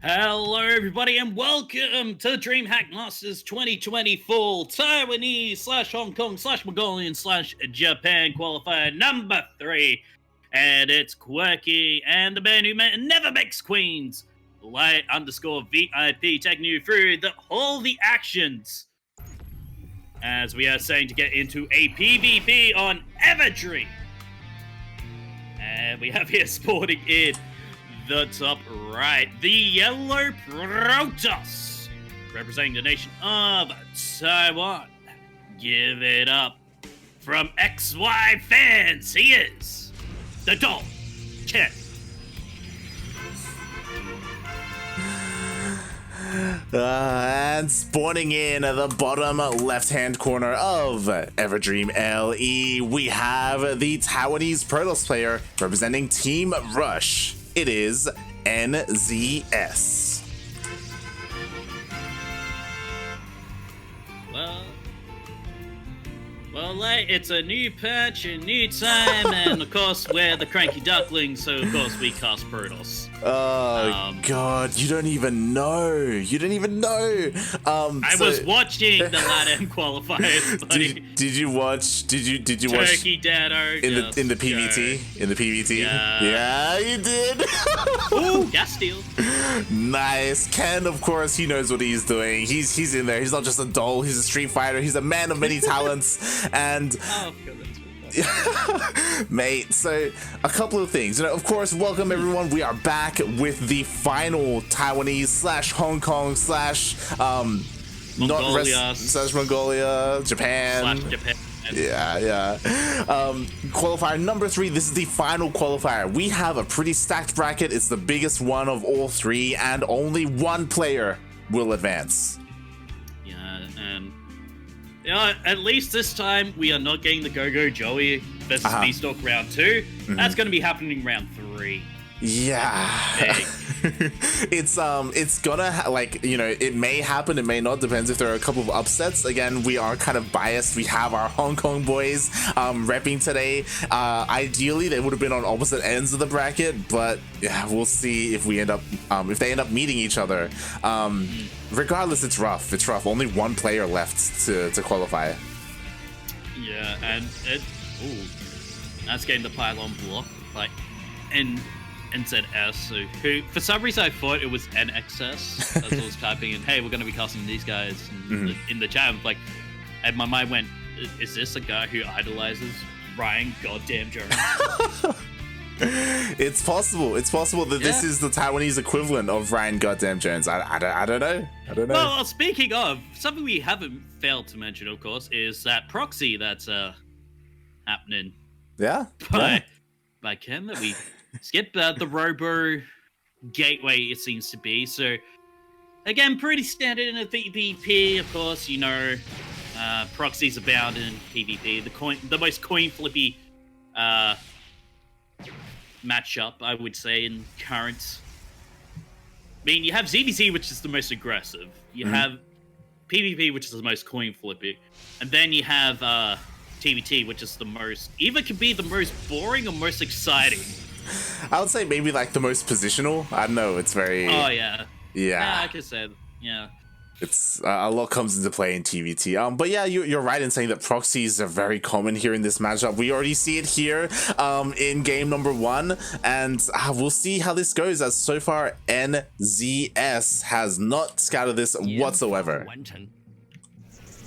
Hello, everybody, and welcome to DreamHack Masters 2020 Full Taiwanese slash Hong Kong slash Mongolian slash Japan qualifier number 3. And it's Quirky and the man who never makes queens, Light underscore VIP, taking you through all the actions as we are saying to get into a PvP on Everdream. And we have here sporting in the top right, the Yellow Protoss, representing the nation of Taiwan. Give it up from XY fans. He is the Doll Ken. And spawning in at the bottom left-hand corner of Everdream LE, we have the Taiwanese Protoss player representing Team Rush. It is NZS. Well, it's a new patch, a new time, and of course we're the CranKy Ducklings, so of course we cast Protoss. Oh God, you don't even know. You don't even know. I was watching the LATAM qualifiers, buddy. Did you watch? Did you Turkey watch Dado in the PvT? In the PvT? Yeah, you did. Ooh, gas steal. Nice. Ken, of course, he knows what he's doing. He's in there. He's not just a doll. He's a Street Fighter. He's a man of many talents. And mate, so a couple of things. Of course, welcome everyone. We are back with the final Taiwanese slash Hong Kong slash Mongolia Japan. Yeah. Qualifier number 3. This is the final qualifier. We have a pretty stacked bracket. It's the biggest one of all 3, and only one player will advance. At least this time we are not getting the Go-Go Joey versus Beastalk round 2. That's going to be happening round 3. Yeah. It's gonna it may happen, it may not, depends if there are a couple of upsets. Again, we are kind of biased. We have our Hong Kong boys repping today. Ideally they would have been on opposite ends of the bracket, but yeah, we'll see if we end up if they end up meeting each other. Regardless, it's rough. Only one player left to qualify. Yeah, and that's getting the pylon block, NZS, who for some reason I thought it was NXS as I was typing in, hey, we're going to be casting these guys in the chat. And my mind went, is this a guy who idolizes Ryan goddamn Jones? It's possible that this is the Taiwanese equivalent of Ryan goddamn Jones. I don't know. Well, speaking of, something we haven't failed to mention, of course, is that proxy that's happening. Yeah. By Ken, that we skip the Robo gateway, it seems to be. So, again, pretty standard in a PvP, of course. Proxies abound in PvP. The most coin flippy matchup, I would say, in current. I mean, you have ZVZ, which is the most aggressive. You have PvP, which is the most coin flippy, and then you have TVT, which is the most, either could be the most boring or most exciting. I would say maybe like the most positional. I don't know. It's very. Oh yeah. Yeah. Like I said, yeah. It's a lot comes into play in TVT. But yeah, you're right in saying that proxies are very common here in this matchup. We already see it here in game number 1, and we'll see how this goes, as so far NZS has not scouted this whatsoever.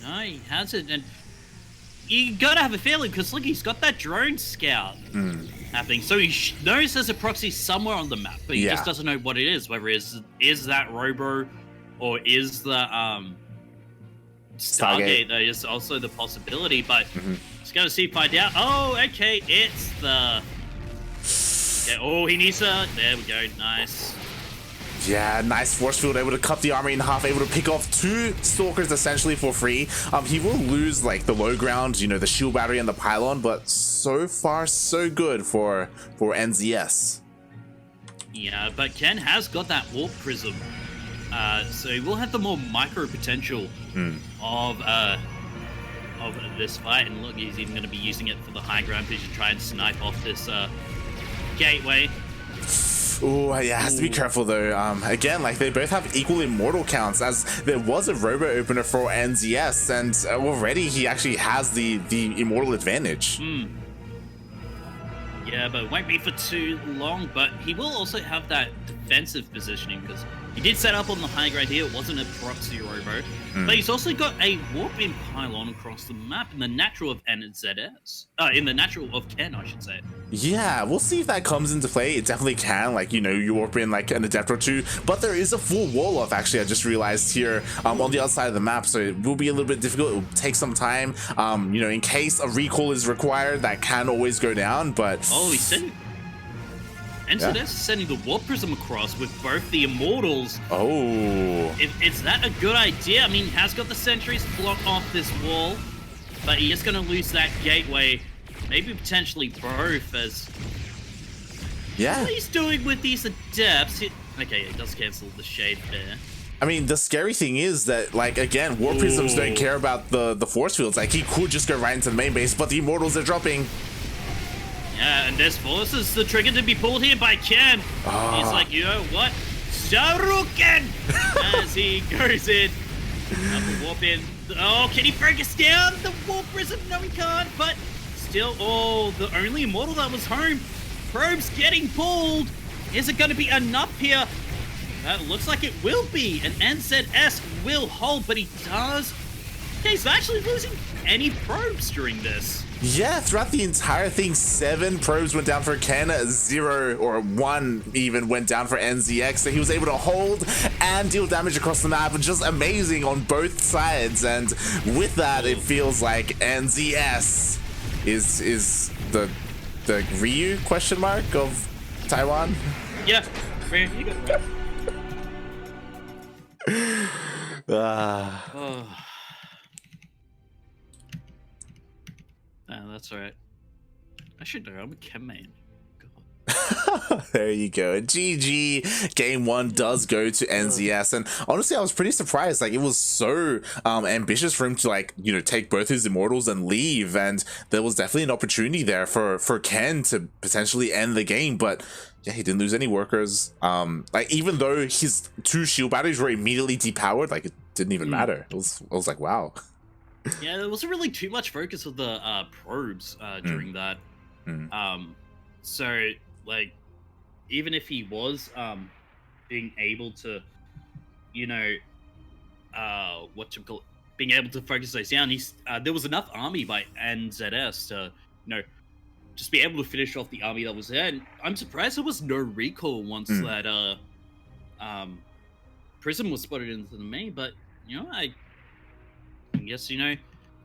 No, he hasn't, and you gotta have a feeling, because look, he's got that drone scout happening, so he knows there's a proxy somewhere on the map, but he just doesn't know what it is, whether it is that Robo or is the Stargate. There is also the possibility, but just gotta find out. Oh, okay, it's the... Okay, oh, he needs to... There we go, nice. Yeah, nice force field, able to cut the army in half, able to pick off 2 stalkers essentially for free. He will lose like the low ground, the shield battery and the pylon, but so far so good for NZS. Yeah, but Ken has got that warp prism, so we'll have the more micro potential of this fight. And look, he's even going to be using it for the high ground to try and snipe off this gateway. Oh, yeah, has to be careful though. Again, like they both have equal immortal counts, as there was a robo opener for NZS, and already he actually has the immortal advantage. Yeah, but it won't be for too long. But he will also have that defensive positioning because he did set up on the high ground here. It wasn't a proxy robo, but he's also got a warp in pylon across the map in the natural of NZS. In the natural of Ken, I should say. Yeah, we'll see if that comes into play. It definitely can, like, you know, you warp in like an adept or two, but there is a full wall off, actually, I just realized here, on the outside of the map, so it will be a little bit difficult. It will take some time, you know, in case a recall is required, that can always go down, but... Oh, he's sending... NZS is sending the warp prism across with both the immortals. Oh. Is that a good idea? I mean, he has got the sentries to block off this wall, but he is going to lose that gateway. Maybe potentially both, as... Yeah. What he's doing with these adepts... Okay, he does cancel the shade there. I mean, the scary thing is that, like, again, warp prisms don't care about the force fields. Like, he could just go right into the main base, but the immortals are dropping. Yeah, and this forces the trigger to be pulled here by Ken. He's like, you know what? Sharuken! As he goes in. The warp in. Oh, can he break us down? The warp prism? No, he can't, but... Still, the only immortal that was home. Probes getting pulled. Is it going to be enough here? That looks like it will be. And NZS will hold, but he does. Okay, he's actually losing any probes during this. Yeah, throughout the entire thing, 7 probes went down for Ken, 0 or 1 even went down for NZX. So he was able to hold and deal damage across the map, just amazing on both sides. And with that, it feels like NZS is the Ryu question mark of Taiwan. Yeah, Ryu, you got it. That's all right. I should know. I'm a chem main. There you go. GG. Game 1 does go to NZS, and honestly, I was pretty surprised. Like, it was so ambitious for him to, like, you know, take both his immortals and leave, and there was definitely an opportunity there for Ken to potentially end the game, but yeah, he didn't lose any workers. Like, even though his 2 shield batteries were immediately depowered, like, it didn't even matter. I was like, wow. Yeah, there wasn't really too much focus of the probes during that. So, like, even if he was being able to, you know, being able to focus those down, there was enough army by NZS to, you know, just be able to finish off the army that was there. And I'm surprised there was no recall once that Prism was spotted into the main, but, you know, I guess, you know,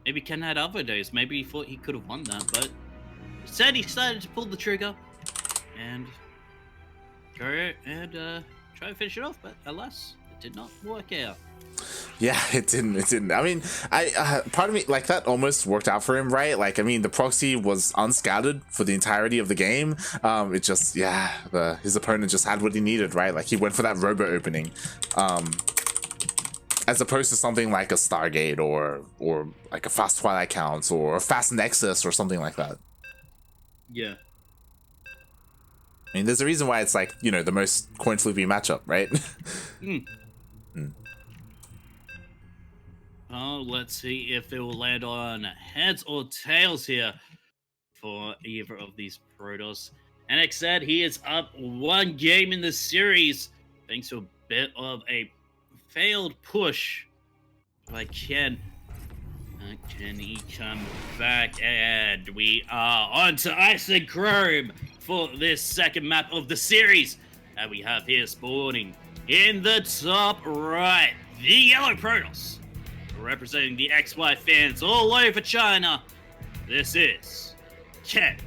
maybe Ken had other days. Maybe he thought he could have won that, but instead he decided to pull the trigger and go and try to finish it off, but alas, it did not work out. Yeah, it didn't. I mean, part of me, like, that almost worked out for him, right? Like, I mean, the proxy was unscouted for the entirety of the game. It just, yeah, his opponent just had what he needed, right? Like, he went for that robo opening. As opposed to something like a Stargate or like a fast Twilight Counts or a fast Nexus or something like that. Yeah. I mean, there's a reason why it's, like, you know, the most coin flippy matchup, right? Oh, let's see if it will land on heads or tails here for either of these Protoss. NX said he is up 1 game in the series thanks to a bit of a failed push by Ken. Can he come back? And we are on to Ice and Chrome for this second map of the series. And we have here spawning in the top right, the Yellow Protoss. Representing the XY fans all over China, this is Ken.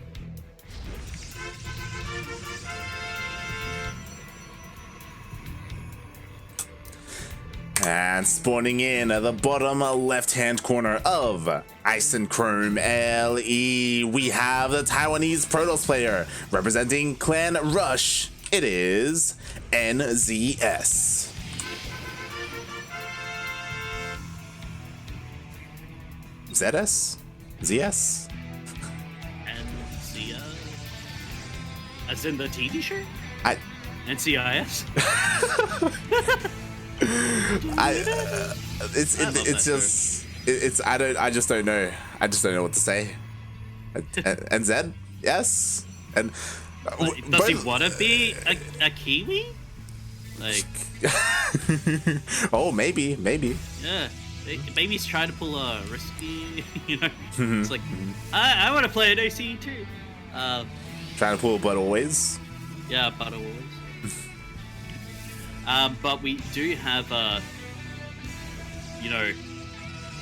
And spawning in at the bottom left-hand corner of Ice and Chrome LE, we have the Taiwanese Protoss player representing Clan Rush. It is NZS. ZS? ZS? And Zia? As in the TV show? NCIS. I just don't know. I just don't know what to say. And Zed, yes, and does he want to be a Kiwi? Like, oh, maybe. Yeah, maybe he's trying to pull a risky. You know, it's like I want to play an OC too. Trying to pull, but always. Yeah, but always. But we do have you know,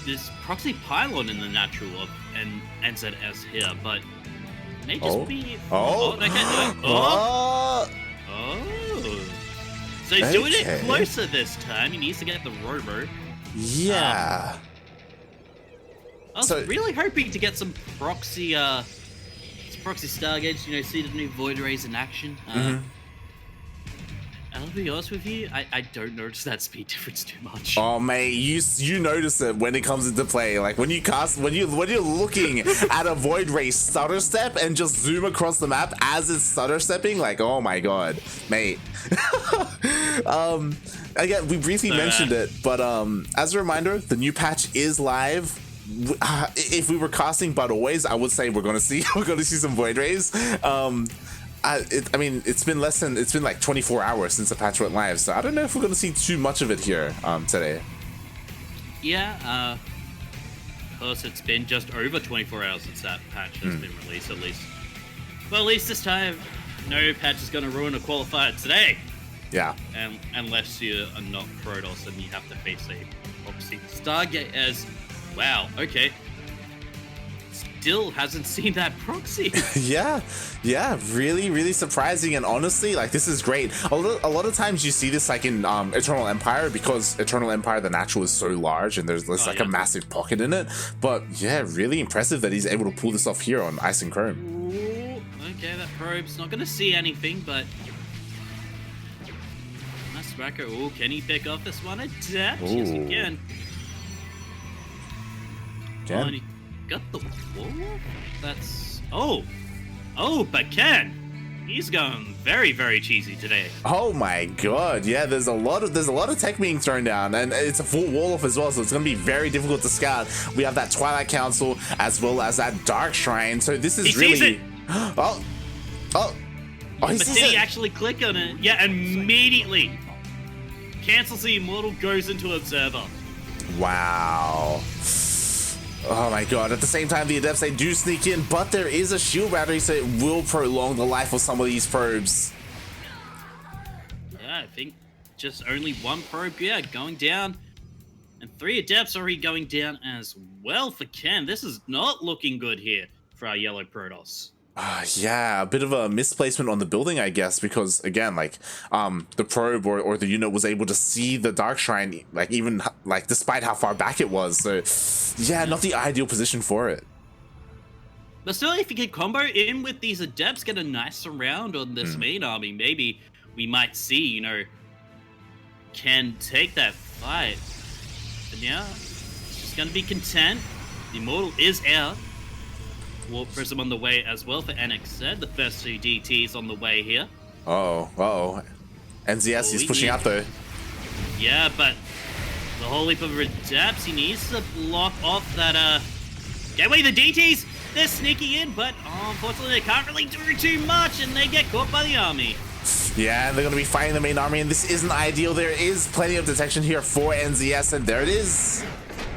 this proxy pylon in the natural of NZS here, but it may just be. So he's doing it closer this time. He needs to get the robo. Yeah. I was really hoping to get some proxy Stargates, you know, see the new Void Rays in action. I'll be honest with you, I don't notice that speed difference too much. Oh mate, you notice it when it comes into play. Like when you cast, when you're looking at a Void Ray stutter step and just zoom across the map as it's stutter stepping, like oh my god, mate. Again, we briefly mentioned it, but as a reminder, the new patch is live. If we were casting but always, I would say we're gonna see some Void Rays. I mean, it's been like 24 hours since the patch went live, so I don't know if we're gonna see too much of it here today. Yeah, of course, it's been just over 24 hours since that patch has been released, at least. Well, at least this time, no patch is gonna ruin a qualifier today. Yeah. Unless you are not Protoss and you have to face a proxy Stargate as, wow, okay. Still hasn't seen that proxy. yeah, really surprising, and honestly, like, this is great. A lot of times you see this like in Eternal Empire, because Eternal Empire the natural is so large and there's a massive pocket in it. But yeah, really impressive that he's able to pull this off here on Ice and Chrome. Ooh, okay, that probe's not gonna see anything, but nice tracker. Oh, can he pick off this one? Adapt? Yes, he can. Oh, and he got the wall? That's... Oh, but Ken, he's going very cheesy today. Oh my god, yeah, there's a lot of tech being thrown down, and it's a full wall off as well, so it's going to be very difficult to scout. We have that Twilight Council as well as that Dark Shrine, so this is he sees it. Oh, but did he actually click on it? Yeah, immediately. Cancels the Immortal, goes into Observer. Wow. Oh my god, at the same time the Adepts, they do sneak in, but there is a shield battery, so it will prolong the life of some of these probes. Yeah, I think just only one probe, going down. And 3 Adepts already going down as well for Ken. This is not looking good here for our yellow Protoss. Yeah, a bit of a misplacement on the building, I guess, because again, like, the probe or the unit was able to see the Dark Shrine, like, even like despite how far back it was. So yeah, not the ideal position for it. But still, if you can combo in with these Adepts, get a nice surround on this main army, maybe we might see, you know, Ken take that fight. But yeah, it's just gonna be content. The Immortal is out. Warp Prism on the way as well for NXZ. The first 2 DTs on the way here. NZS, he's pushing out though. Yeah, but the whole heap of Adepts, he needs to block off that, Gateway, the DTs, they're sneaking in, but unfortunately they can't really do too much and they get caught by the army. Yeah, and they're going to be fighting the main army, and this isn't ideal. There is plenty of detection here for NZS, and there it is.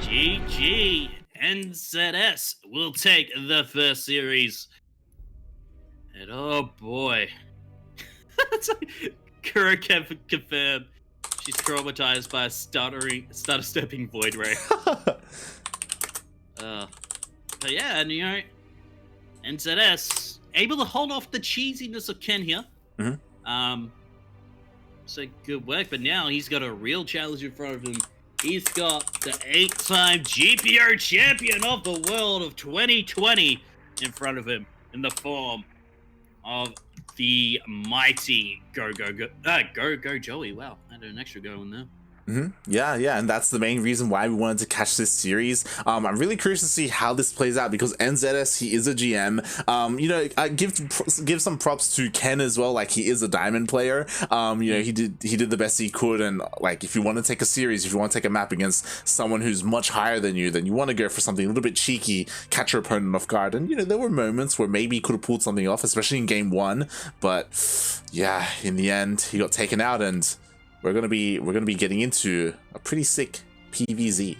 GG. NZS will take the first series. And oh boy. Kura confirmed she's traumatized by a stutter stepping Void Ray. But yeah, and you know, NZS able to hold off the cheesiness of Ken here. So good work, but now he's got a real challenge in front of him. He's got the 8-time GPO champion of the world of 2020 in front of him in the form of the mighty Go Joey. Wow, I had an extra go in there. Yeah, and that's the main reason why we wanted to catch this series. I'm really curious to see how this plays out because NZS, he is a GM. You know, I give some props to Ken as well. Like, he is a diamond player. You know, he did the best he could, and like, if you want to take a series, if you want to take a map against someone who's much higher than you, then you want to go for something a little bit cheeky, catch your opponent off guard. And you know, there were moments where maybe he could have pulled something off, especially in game 1. But yeah, in the end, he got taken out, and we're gonna be getting into a pretty sick PvZ.